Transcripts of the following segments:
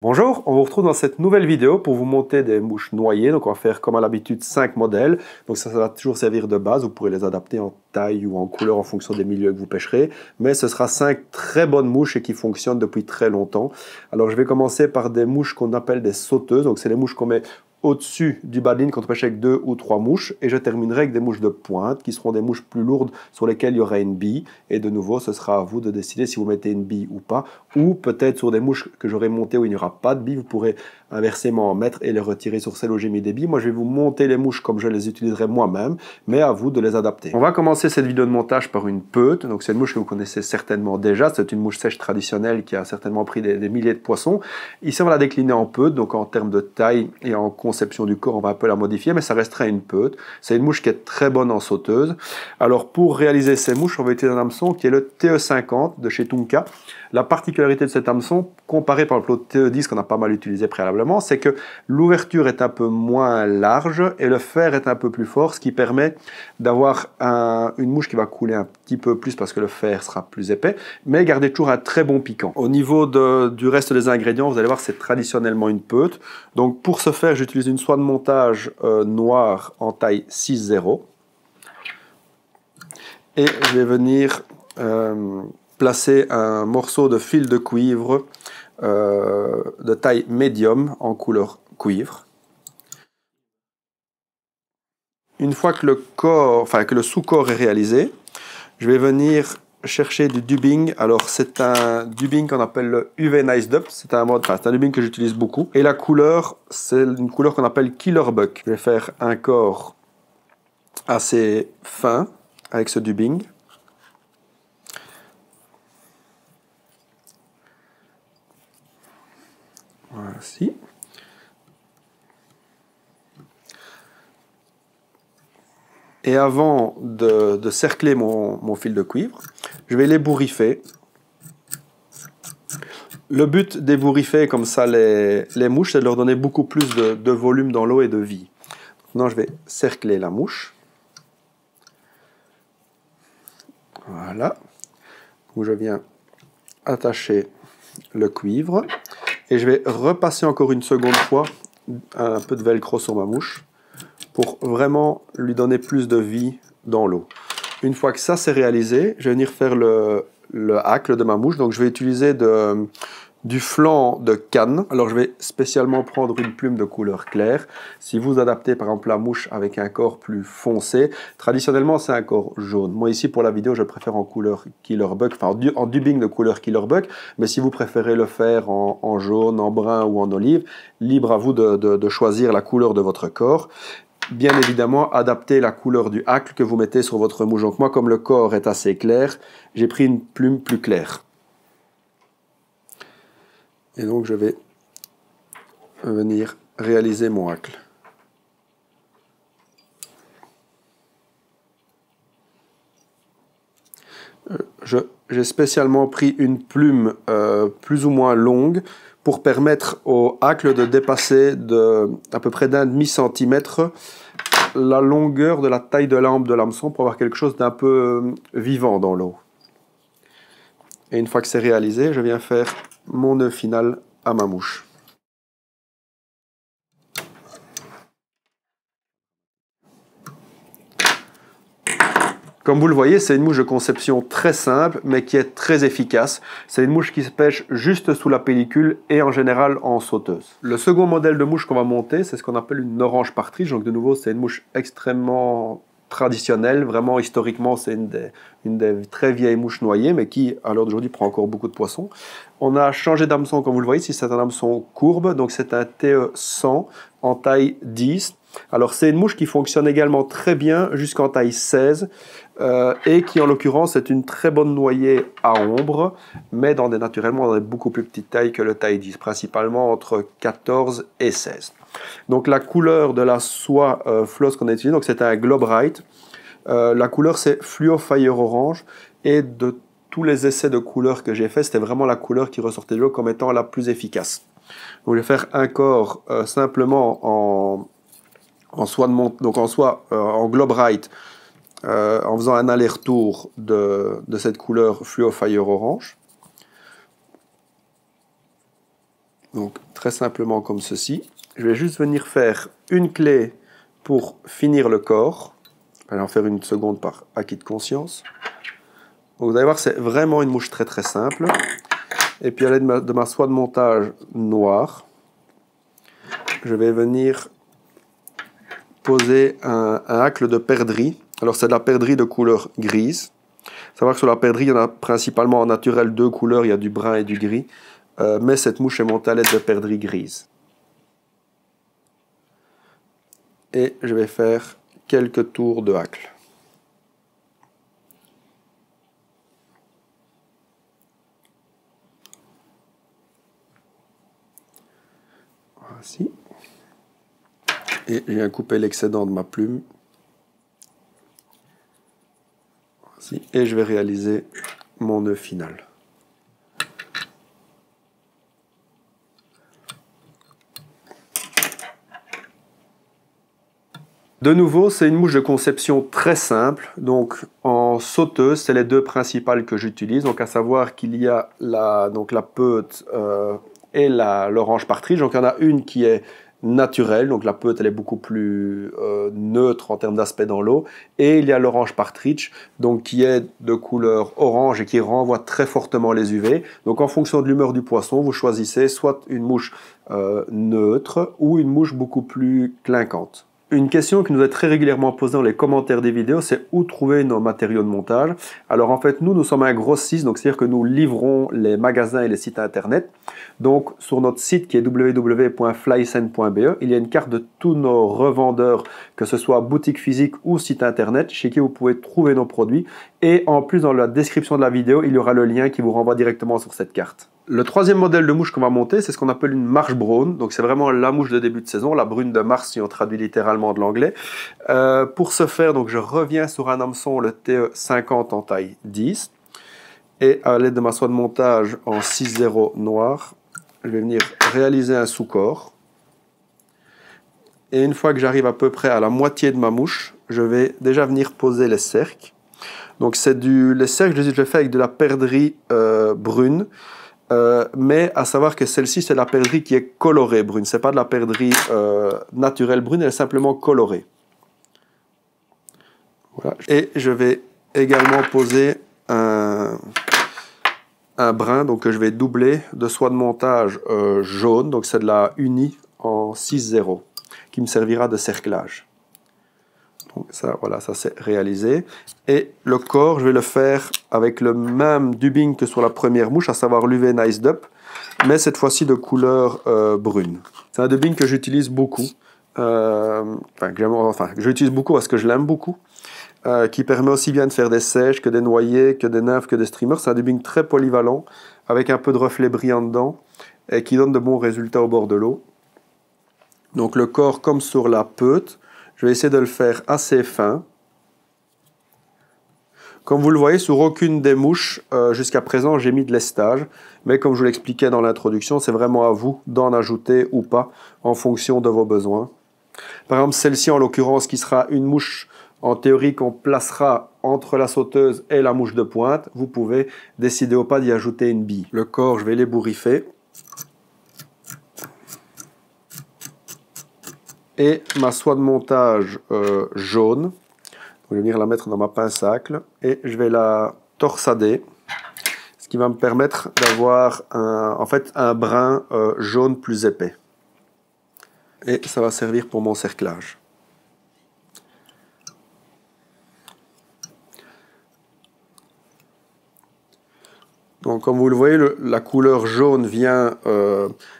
Bonjour, on vous retrouve dans cette nouvelle vidéo pour vous monter des mouches noyées. Donc on va faire comme à l'habitude 5 modèles. Donc ça va toujours servir de base, vous pourrez les adapter en taille ou en couleur en fonction des milieux que vous pêcherez. Mais ce sera 5 très bonnes mouches et qui fonctionnent depuis très longtemps. Alors je vais commencer par des mouches qu'on appelle des sauteuses. Donc c'est les mouches qu'on met au-dessus du bas de ligne quand on pêche avec 2 ou 3 mouches. Et je terminerai avec des mouches de pointe qui seront des mouches plus lourdes sur lesquelles il y aura une bille. Et de nouveau, ce sera à vous de décider si vous mettez une bille ou pas. Ou peut-être sur des mouches que j'aurai montées où il n'y aura pas de bille, vous pourrez inversement en mettre et les retirer sur celles où j'ai mis des billes. Moi, je vais vous monter les mouches comme je les utiliserai moi-même, mais à vous de les adapter. On va commencer cette vidéo de montage par une peute. Donc c'est une mouche que vous connaissez certainement déjà. C'est une mouche sèche traditionnelle qui a certainement pris des milliers de poissons. Ici, on va la décliner en peute, donc en termes de taille et en conception du corps, on va un peu la modifier, mais ça restera une peute. C'est une mouche qui est très bonne en sauteuse. Alors pour réaliser ces mouches, on va utiliser un hameçon qui est le TE50 de chez Tunka. La particularité de cet hameçon, comparé par exemple au TE10 qu'on a pas mal utilisé préalablement, c'est que l'ouverture est un peu moins large et le fer est un peu plus fort, ce qui permet d'avoir une mouche qui va couler un petit peu plus parce que le fer sera plus épais, mais garder toujours un très bon piquant. Au niveau du reste des ingrédients, vous allez voir, c'est traditionnellement une peute. Donc pour ce faire, j'utilise une soie de montage noire en taille 6-0. Et je vais venir placer un morceau de fil de cuivre de taille médium en couleur cuivre. Une fois que le sous-corps est réalisé, je vais venir chercher du dubbing. Alors c'est un dubbing qu'on appelle le UV Nice Dub. C'est un dubbing que j'utilise beaucoup. Et la couleur, c'est une couleur qu'on appelle Killer Buck. Je vais faire un corps assez fin avec ce dubbing. Voici. Et avant de cercler mon fil de cuivre, je vais l'ébouriffer. Le but d'ébouriffer comme ça les mouches, c'est de leur donner beaucoup plus de volume dans l'eau et de vie. Maintenant, je vais cercler la mouche. Voilà. Où je viens attacher le cuivre. Et je vais repasser encore une seconde fois un peu de velcro sur ma mouche pour vraiment lui donner plus de vie dans l'eau. Une fois que ça c'est réalisé, je vais venir faire le hacle de ma mouche. Donc je vais utiliser du flanc de canne. Alors je vais spécialement prendre une plume de couleur claire. Si vous adaptez par exemple la mouche avec un corps plus foncé, traditionnellement c'est un corps jaune. Moi ici pour la vidéo je préfère en couleur Killer Buck, enfin en dubbing de couleur Killer Buck, mais si vous préférez le faire en jaune, en brun ou en olive, libre à vous de choisir la couleur de votre corps. Bien évidemment, adaptez la couleur du hacle que vous mettez sur votre mouche. Donc moi, comme le corps est assez clair, j'ai pris une plume plus claire. Et donc je vais venir réaliser mon hacle. J'ai spécialement pris une plume plus ou moins longue pour permettre au hacle de dépasser à peu près d'1,5 centimètre la longueur de la taille de l'ambre de l'hameçon pour avoir quelque chose d'un peu vivant dans l'eau. Et une fois que c'est réalisé, je viens faire mon nœud final à ma mouche. Comme vous le voyez, c'est une mouche de conception très simple, mais qui est très efficace. C'est une mouche qui se pêche juste sous la pellicule et en général en sauteuse. Le second modèle de mouche qu'on va monter, c'est ce qu'on appelle une orange partridge. Donc de nouveau, c'est une mouche extrêmement traditionnelle. Vraiment, historiquement, c'est une des très vieilles mouches noyées, mais qui, à l'heure d'aujourd'hui, prend encore beaucoup de poissons. On a changé d'hameçon, comme vous le voyez, ici c'est un hameçon courbe, donc c'est un TE100 en taille 10. Alors c'est une mouche qui fonctionne également très bien jusqu'en taille 16 et qui en l'occurrence est une très bonne noyée à ombre, mais naturellement dans des beaucoup plus petites tailles que le taille 10, principalement entre 14 et 16. Donc la couleur de la soie floss qu'on a utilisée, donc c'est un Globe-Rite. La couleur c'est Fluo Fire Orange, et de tous les essais de couleurs que j'ai fait, c'était vraiment la couleur qui ressortait de l'eau comme étant la plus efficace. Donc je vais faire un corps simplement en soie en Globe-Rite, en faisant un aller-retour de cette couleur Fluo Fire Orange. Donc très simplement comme ceci. Je vais juste venir faire une clé pour finir le corps. Je vais en faire une seconde par acquis de conscience. Donc vous allez voir, c'est vraiment une mouche très très simple. Et puis à l'aide de ma soie de montage noire, je vais venir poser un hacle de perdrix. Alors c'est de la perdrix de couleur grise. Savoir que sur la perdrix, il y en a principalement en naturel deux couleurs, il y a du brun et du gris. Mais cette mouche est montée à l'aide de perdrix grise. Et je vais faire quelques tours de hacle. Voici. Et je viens couper l'excédent de ma plume. Voici. Et je vais réaliser mon nœud final. De nouveau, c'est une mouche de conception très simple. Donc en sauteuse, c'est les deux principales que j'utilise. Donc à savoir qu'il y a la peute et l'orange partridge. Donc il y en a une qui est naturelle. Donc la peute, elle est beaucoup plus neutre en termes d'aspect dans l'eau. Et il y a l'orange partridge, donc qui est de couleur orange et qui renvoie très fortement les UV. Donc en fonction de l'humeur du poisson, vous choisissez soit une mouche neutre ou une mouche beaucoup plus clinquante. Une question qui nous est très régulièrement posée dans les commentaires des vidéos, c'est où trouver nos matériaux de montage. Alors en fait, nous sommes un grossiste, donc c'est-à-dire que nous livrons les magasins et les sites internet. Donc sur notre site qui est www.flysen.be, il y a une carte de tous nos revendeurs, que ce soit boutique physique ou site internet, chez qui vous pouvez trouver nos produits. Et en plus, dans la description de la vidéo, il y aura le lien qui vous renvoie directement sur cette carte. Le troisième modèle de mouche qu'on va monter, c'est ce qu'on appelle une marsh brown. Donc c'est vraiment la mouche de début de saison, la brune de mars si on traduit littéralement de l'anglais. Pour ce faire, donc je reviens sur un hameçon, le TE50 en taille 10. Et à l'aide de ma soie de montage en 6-0 noir, je vais venir réaliser un sous-corps. Et une fois que j'arrive à peu près à la moitié de ma mouche, je vais déjà venir poser les cercles. Donc les cercles, je les fais avec de la perdrix brune. Mais à savoir que celle-ci, c'est la perdrix qui est colorée brune. Ce n'est pas de la perdrix naturelle brune, elle est simplement colorée. Voilà. Et je vais également poser un brin donc, que je vais doubler de soie de montage jaune. Donc c'est de la Uni en 6-0 qui me servira de cerclage. Donc ça, voilà, ça c'est réalisé. Et le corps, je vais le faire avec le même dubbing que sur la première mouche, à savoir l'UV Nice Dup, mais cette fois-ci de couleur brune. C'est un dubbing que j'utilise beaucoup. J'utilise beaucoup parce que je l'aime beaucoup. Qui permet aussi bien de faire des sèches que des noyés, que des nymphes, que des streamers. C'est un dubbing très polyvalent, avec un peu de reflets brillants dedans, et qui donne de bons résultats au bord de l'eau. Donc le corps, comme sur la peute, je vais essayer de le faire assez fin. Comme vous le voyez, sur aucune des mouches, jusqu'à présent, j'ai mis de lestage. Mais comme je vous l'expliquais dans l'introduction, c'est vraiment à vous d'en ajouter ou pas, en fonction de vos besoins. Par exemple, celle-ci, en l'occurrence, qui sera une mouche, en théorie, qu'on placera entre la sauteuse et la mouche de pointe, vous pouvez décider ou pas d'y ajouter une bille. Le corps, je vais l'ébouriffer. Et ma soie de montage jaune, je vais venir la mettre dans ma pince à hacle et je vais la torsader, ce qui va me permettre d'avoir un brin jaune plus épais. Et ça va servir pour mon cerclage. Donc, comme vous le voyez, la couleur jaune vient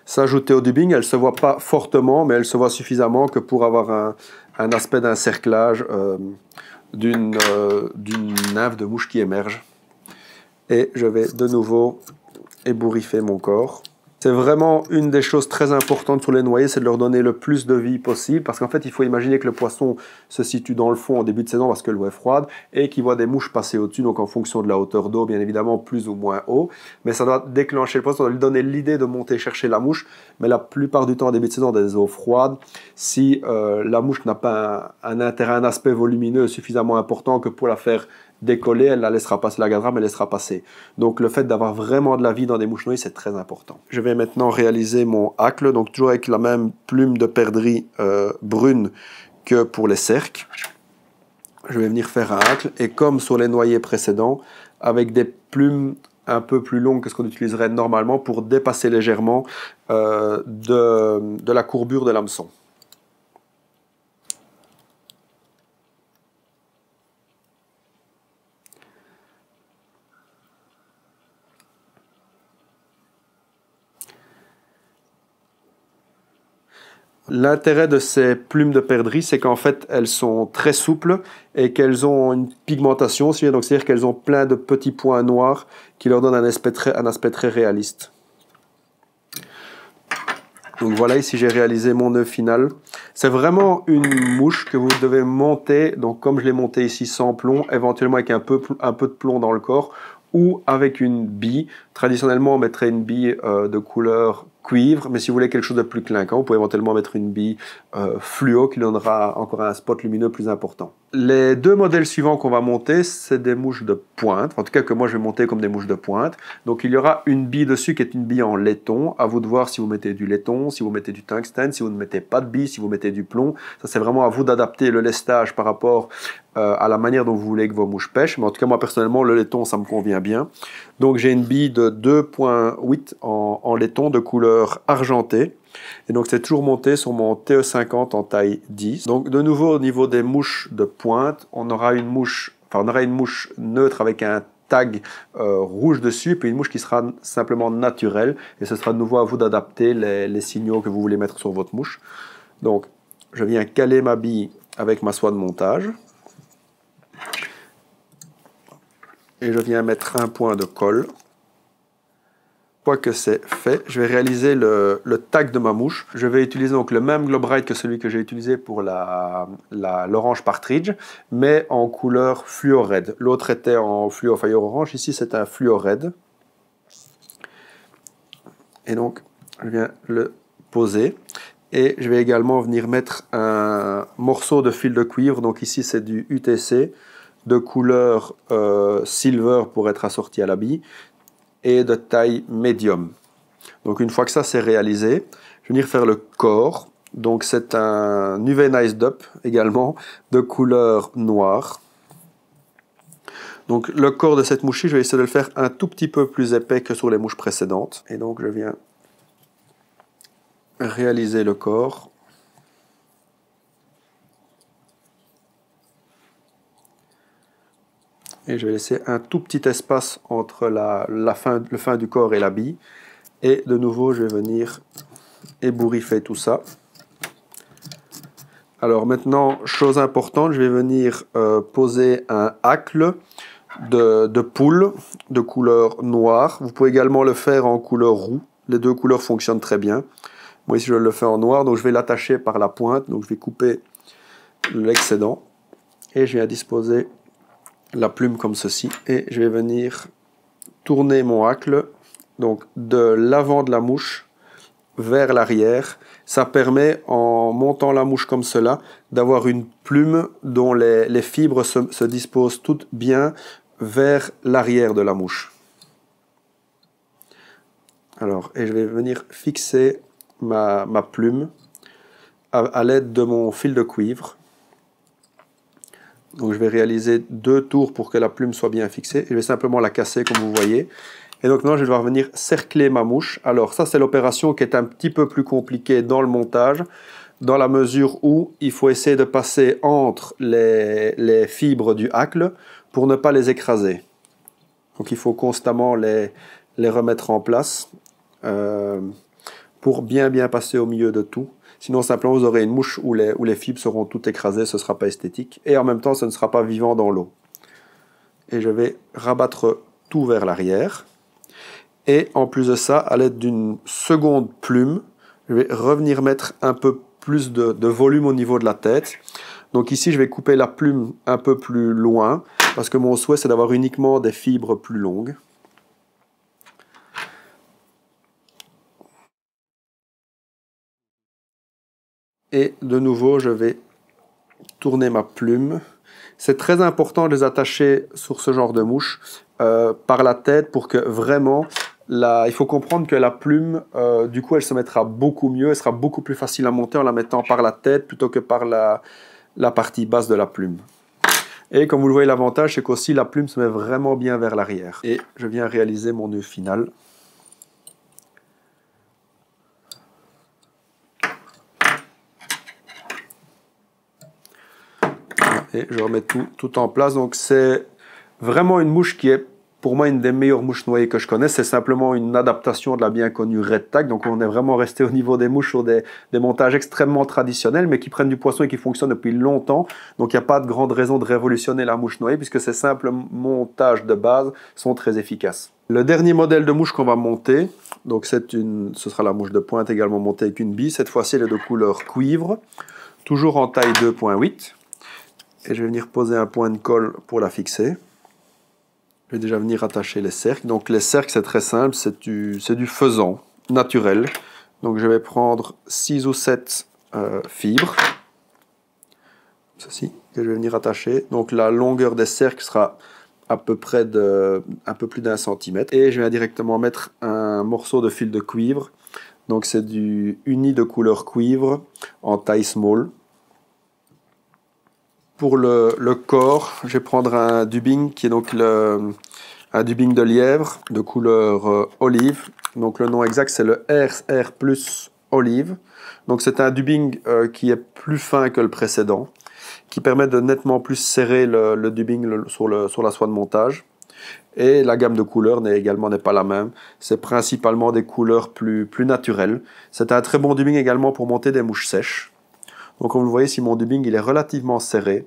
s'ajouter au dubbing. Elle ne se voit pas fortement, mais elle se voit suffisamment que pour avoir un aspect d'un cerclage d'une nymphe de mouche qui émerge. Et je vais de nouveau ébouriffer mon corps. C'est vraiment une des choses très importantes sur les noyés, c'est de leur donner le plus de vie possible, parce qu'en fait, il faut imaginer que le poisson se situe dans le fond en début de saison parce que l'eau est froide, et qu'il voit des mouches passer au-dessus, donc en fonction de la hauteur d'eau, bien évidemment, plus ou moins haut, mais ça doit déclencher le poisson, ça doit lui donner l'idée de monter chercher la mouche, mais la plupart du temps, en début de saison, dans des eaux froides, si la mouche n'a pas un aspect volumineux suffisamment important que pour la faire décoller, elle la laissera passer, la gardera, mais elle laissera passer. Donc le fait d'avoir vraiment de la vie dans des mouches noyées, c'est très important. Je vais maintenant réaliser mon hacle, donc toujours avec la même plume de perdrix brune que pour les cerques. Je vais venir faire un hacle, et comme sur les noyés précédents, avec des plumes un peu plus longues que ce qu'on utiliserait normalement pour dépasser légèrement de la courbure de l'hameçon. L'intérêt de ces plumes de perdrix, c'est qu'en fait, elles sont très souples et qu'elles ont une pigmentation, donc c'est-à-dire qu'elles ont plein de petits points noirs qui leur donnent un aspect très réaliste. Donc voilà, ici j'ai réalisé mon nœud final. C'est vraiment une mouche que vous devez monter, donc comme je l'ai monté ici sans plomb, éventuellement avec un peu de plomb dans le corps, ou avec une bille. Traditionnellement, on mettrait une bille de couleur cuivre, mais si vous voulez quelque chose de plus clinquant, vous pouvez éventuellement mettre une bille fluo qui donnera encore un spot lumineux plus important. Les deux modèles suivants qu'on va monter, c'est des mouches de pointe, en tout cas que moi je vais monter comme des mouches de pointe. Donc il y aura une bille dessus qui est une bille en laiton. À vous de voir si vous mettez du laiton, si vous mettez du tungstène, si vous ne mettez pas de bille, si vous mettez du plomb. Ça c'est vraiment à vous d'adapter le lestage par rapport à la manière dont vous voulez que vos mouches pêchent. Mais en tout cas moi personnellement le laiton ça me convient bien. Donc j'ai une bille de 2.8 en laiton de couleur argentée. Et donc c'est toujours monté sur mon TE50 en taille 10. Donc de nouveau au niveau des mouches de pointe, on aura une mouche neutre avec un tag rouge dessus, puis une mouche qui sera simplement naturelle. Et ce sera de nouveau à vous d'adapter les signaux que vous voulez mettre sur votre mouche. Donc je viens caler ma bille avec ma soie de montage. Et je viens mettre un point de colle. Une fois que c'est fait, je vais réaliser le tag de ma mouche. Je vais utiliser donc le même Globe Ride que celui que j'ai utilisé pour l'orange partridge, mais en couleur fluo red. L'autre était en fluo fire orange, ici c'est un fluo red. Et donc, je viens le poser. Et je vais également venir mettre un morceau de fil de cuivre. Donc ici c'est du UTC de couleur silver pour être assorti à la bille, et de taille médium. Donc une fois que ça c'est réalisé, je vais venir faire le corps. Donc c'est un UV Niced Up également de couleur noire. Donc le corps de cette mouche, je vais essayer de le faire un tout petit peu plus épais que sur les mouches précédentes. Et donc je viens réaliser le corps. Et je vais laisser un tout petit espace entre le fin du corps et la bille. Et de nouveau, je vais venir ébouriffer tout ça. Alors maintenant, chose importante, je vais venir poser un hacle de poule de couleur noire. Vous pouvez également le faire en couleur roux. Les deux couleurs fonctionnent très bien. Moi ici, je le fais en noir, donc je vais l'attacher par la pointe. Donc je vais couper l'excédent. Et je viens disposer la plume comme ceci, et je vais venir tourner mon hacle donc de l'avant de la mouche vers l'arrière. Ça permet, en montant la mouche comme cela, d'avoir une plume dont les fibres se disposent toutes bien vers l'arrière de la mouche. Alors, et je vais venir fixer ma plume à l'aide de mon fil de cuivre. Donc je vais réaliser 2 tours pour que la plume soit bien fixée. Et je vais simplement la casser comme vous voyez. Et donc maintenant je vais devoir venir cercler ma mouche. Alors ça c'est l'opération qui est un petit peu plus compliquée dans le montage, dans la mesure où il faut essayer de passer entre les fibres du hacle pour ne pas les écraser. Donc il faut constamment les remettre en place pour bien passer au milieu de tout. Sinon, simplement, vous aurez une mouche où les fibres seront toutes écrasées, ce ne sera pas esthétique. Et en même temps, ce ne sera pas vivant dans l'eau. Et je vais rabattre tout vers l'arrière. Et en plus de ça, à l'aide d'une seconde plume, je vais revenir mettre un peu plus de volume au niveau de la tête. Donc ici, je vais couper la plume un peu plus loin, parce que mon souhait, c'est d'avoir uniquement des fibres plus longues. Et de nouveau, je vais tourner ma plume C'est très important de les attacher sur ce genre de mouche par la tête pour que vraiment, il faut comprendre que la plume, du coup, elle se mettra beaucoup mieux, elle sera beaucoup plus facile à monter en la mettant par la tête plutôt que par la partie basse de la plume. Et comme vous le voyez, l'avantage, c'est qu'aussi la plume se met vraiment bien vers l'arrière. Et je viens réaliser mon nœud final. Et je remets tout en place. Donc c'est vraiment une mouche qui est pour moi une des meilleures mouches noyées que je connaisse. C'est simplement une adaptation de la bien connue Red Tag. Donc on est vraiment resté au niveau des mouches sur des montages extrêmement traditionnels, mais qui prennent du poisson et qui fonctionnent depuis longtemps. Donc il n'y a pas de grande raison de révolutionner la mouche noyée puisque ces simples montages de base sont très efficaces. Le dernier modèle de mouche qu'on va monter, donc ce sera la mouche de pointe également montée avec une bille. Cette fois-ci elle est de couleur cuivre, toujours en taille 2.8. Et je vais venir poser un point de colle pour la fixer. Je vais déjà venir attacher les cercles. Donc les cercles, c'est très simple, c'est du faisan naturel. Donc je vais prendre 6 ou 7 fibres. Ceci, que je vais venir attacher. Donc la longueur des cercles sera à peu près un peu plus d'1 centimètre. Et je vais directement mettre un morceau de fil de cuivre. Donc c'est du uni de couleur cuivre en taille small. Pour le corps, je vais prendre un dubbing qui est donc un dubbing de lièvre de couleur olive. Donc le nom exact c'est le RR Plus Olive. Donc c'est un dubbing qui est plus fin que le précédent, qui permet de nettement plus serrer le dubbing sur la soie de montage. Et la gamme de couleurs n'est pas la même. C'est principalement des couleurs plus naturelles. C'est un très bon dubbing également pour monter des mouches sèches. Donc comme vous le voyez, si mon dubbing il est relativement serré,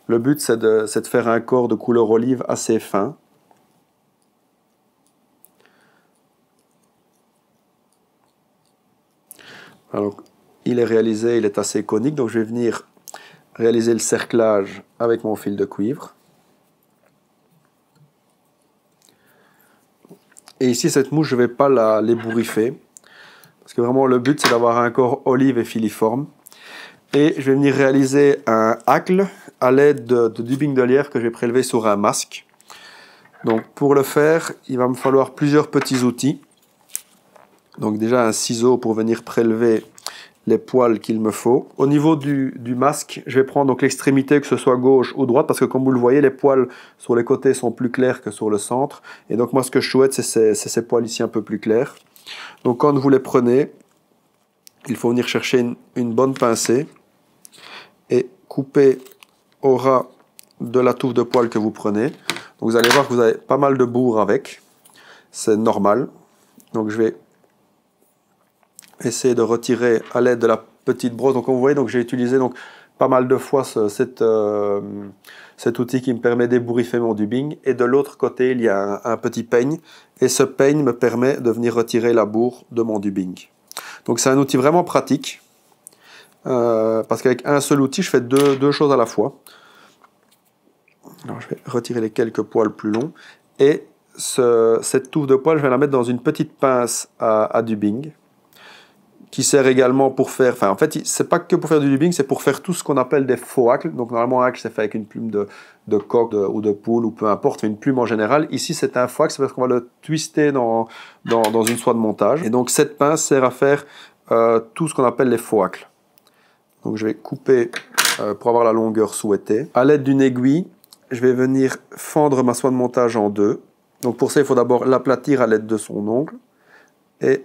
le but c'est de faire un corps de couleur olive assez fin. Alors il est réalisé, il est assez conique, donc je vais venir réaliser le cerclage avec mon fil de cuivre. Et ici cette mouche je ne vais pas l'ébouriffer, parce que vraiment le but c'est d'avoir un corps olive et filiforme. Et je vais venir réaliser un hacle à l'aide de dubbing de lièvre que j'ai prélevé sur un masque. Donc pour le faire, il va me falloir plusieurs petits outils. Donc déjà un ciseau pour venir prélever les poils qu'il me faut. Au niveau du masque, je vais prendre donc l'extrémité, que ce soit gauche ou droite, parce que comme vous le voyez, les poils sur les côtés sont plus clairs que sur le centre. Et donc moi ce que je souhaite, c'est ces poils ici un peu plus clairs. Donc quand vous les prenez, il faut venir chercher une bonne pincée et couper au ras de la touffe de poils que vous prenez. Donc vous allez voir que vous avez pas mal de bourre avec, c'est normal. Donc je vais essayer de retirer à l'aide de la petite brosse. Donc comme vous voyez, j'ai utilisé pas mal de fois cet outil qui me permet d'ébouriffer mon dubbing. Et de l'autre côté, il y a un petit peigne. Et ce peigne me permet de venir retirer la bourre de mon dubbing. Donc c'est un outil vraiment pratique. Parce qu'avec un seul outil, je fais deux choses à la fois. Alors, je vais retirer les quelques poils plus longs. Et cette touffe de poils, je vais la mettre dans une petite pince à dubbing, qui sert également pour faire... Enfin, en fait, c'est pas que pour faire du dubbing, c'est pour faire tout ce qu'on appelle des faux hacles. Donc, normalement, un hacle, c'est fait avec une plume de coq ou de poule, ou peu importe, une plume en général. Ici, c'est un faux hacle, c'est parce qu'on va le twister dans une soie de montage. Et donc, cette pince sert à faire tout ce qu'on appelle les faux hacles. Donc je vais couper pour avoir la longueur souhaitée. À l'aide d'une aiguille, je vais venir fendre ma soie de montage en deux. Donc pour ça, il faut d'abord l'aplatir à l'aide de son ongle. Et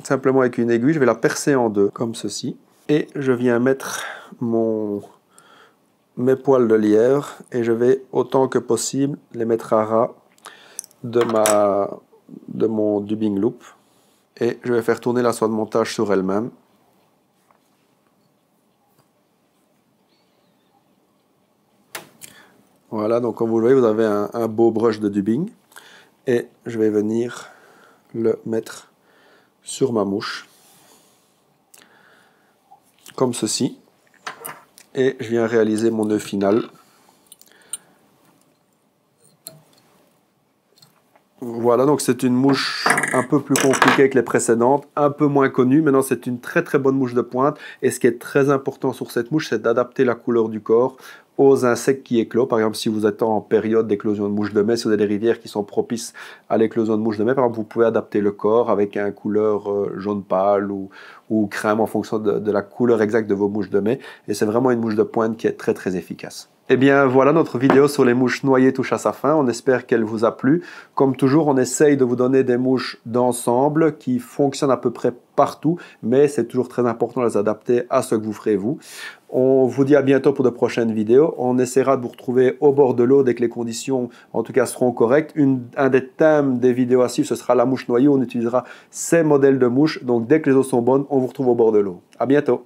simplement avec une aiguille, je vais la percer en deux, comme ceci. Et je viens mettre mes poils de lièvre et je vais, autant que possible, les mettre à ras de mon dubbing loop. Et je vais faire tourner la soie de montage sur elle-même. Voilà, donc comme vous le voyez, vous avez un beau brush de dubbing. Et je vais venir le mettre sur ma mouche. Comme ceci. Et je viens réaliser mon nœud final. Voilà, donc c'est une mouche un peu plus compliquée que les précédentes, un peu moins connue. Maintenant, c'est une très très bonne mouche de pointe. Et ce qui est très important sur cette mouche, c'est d'adapter la couleur du corps aux insectes qui éclosent. Par exemple, si vous êtes en période d'éclosion de mouches de mai, si vous avez des rivières qui sont propices à l'éclosion de mouches de mai, par exemple, vous pouvez adapter le corps avec un couleur jaune pâle ou crème en fonction de la couleur exacte de vos mouches de mai. Et c'est vraiment une mouche de pointe qui est très très efficace. Eh bien voilà, notre vidéo sur les mouches noyées touche à sa fin. On espère qu'elle vous a plu. Comme toujours, on essaye de vous donner des mouches d'ensemble qui fonctionnent à peu près partout, mais c'est toujours très important de les adapter à ce que vous ferez vous. On vous dit à bientôt pour de prochaines vidéos. On essaiera de vous retrouver au bord de l'eau dès que les conditions, en tout cas, seront correctes. Un des thèmes des vidéos à suivre, ce sera la mouche noyée. On utilisera ces modèles de mouches. Donc, dès que les eaux sont bonnes, on vous retrouve au bord de l'eau. À bientôt.